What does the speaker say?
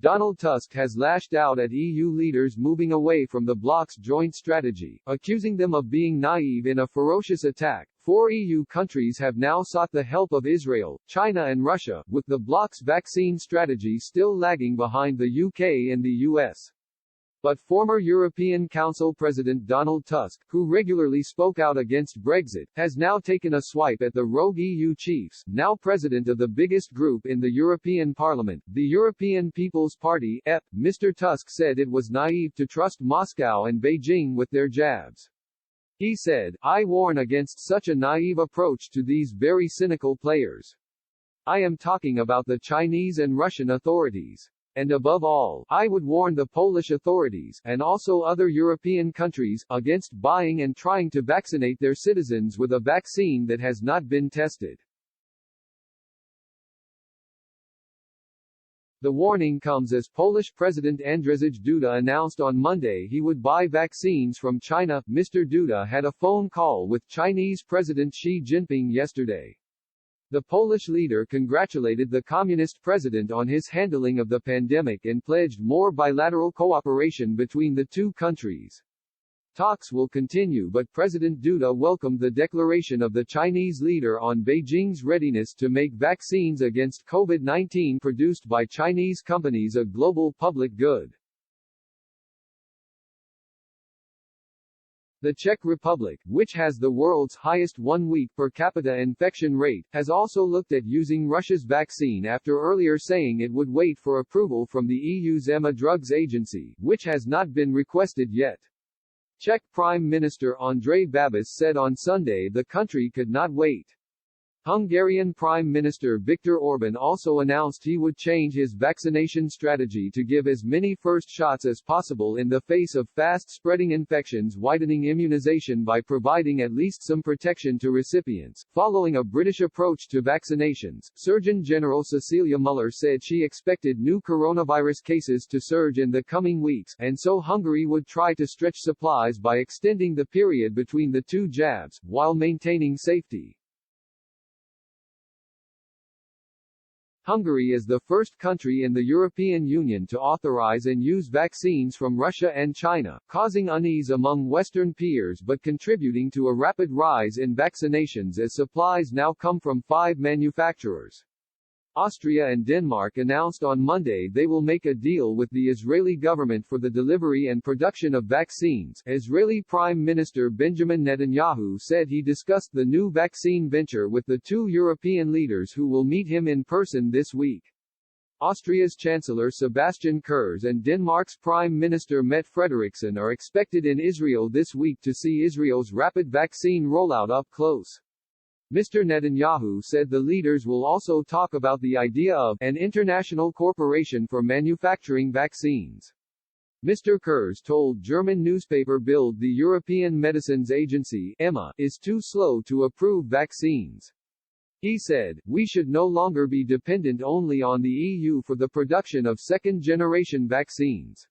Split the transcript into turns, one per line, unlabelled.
Donald Tusk has lashed out at EU leaders moving away from the bloc's joint strategy, accusing them of being naive in a ferocious attack. 4 EU countries have now sought the help of Israel, China and Russia, with the bloc's vaccine strategy still lagging behind the UK and the US. But former European Council President Donald Tusk, who regularly spoke out against Brexit, has now taken a swipe at the rogue EU chiefs, now president of the biggest group in the European Parliament, the European People's Party. Mr. Tusk said it was naive to trust Moscow and Beijing with their jabs. He said, "I warn against such a naive approach to these very cynical players. I am talking about the Chinese and Russian authorities. And above all, I would warn the Polish authorities, and also other European countries, against buying and trying to vaccinate their citizens with a vaccine that has not been tested." The warning comes as Polish President Andrzej Duda announced on Monday he would buy vaccines from China. Mr. Duda had a phone call with Chinese President Xi Jinping yesterday. The Polish leader congratulated the communist president on his handling of the pandemic and pledged more bilateral cooperation between the two countries. Talks will continue, but President Duda welcomed the declaration of the Chinese leader on Beijing's readiness to make vaccines against COVID-19 produced by Chinese companies a global public good. The Czech Republic, which has the world's highest one-week per capita infection rate, has also looked at using Russia's vaccine after earlier saying it would wait for approval from the EU's EMA Drugs Agency, which has not been requested yet. Czech Prime Minister r3bel said on Sunday the country could not wait. Hungarian Prime Minister Viktor Orbán also announced he would change his vaccination strategy to give as many first shots as possible in the face of fast-spreading infections, widening immunization by providing at least some protection to recipients. Following a British approach to vaccinations, Surgeon General Cecilia Muller said she expected new coronavirus cases to surge in the coming weeks, and so Hungary would try to stretch supplies by extending the period between the two jabs, while maintaining safety. Hungary is the first country in the European Union to authorize and use vaccines from Russia and China, causing unease among Western peers but contributing to a rapid rise in vaccinations as supplies now come from 5 manufacturers. Austria and Denmark announced on Monday they will make a deal with the Israeli government for the delivery and production of vaccines. Israeli Prime Minister Benjamin Netanyahu said he discussed the new vaccine venture with the 2 European leaders who will meet him in person this week. Austria's Chancellor Sebastian Kurz and Denmark's Prime Minister Mette Frederiksen are expected in Israel this week to see Israel's rapid vaccine rollout up close. Mr. Netanyahu said the leaders will also talk about the idea of an international corporation for manufacturing vaccines. Mr. Kurz told German newspaper Bild the European Medicines Agency (EMA) is too slow to approve vaccines. He said, "We should no longer be dependent only on the EU for the production of second-generation vaccines."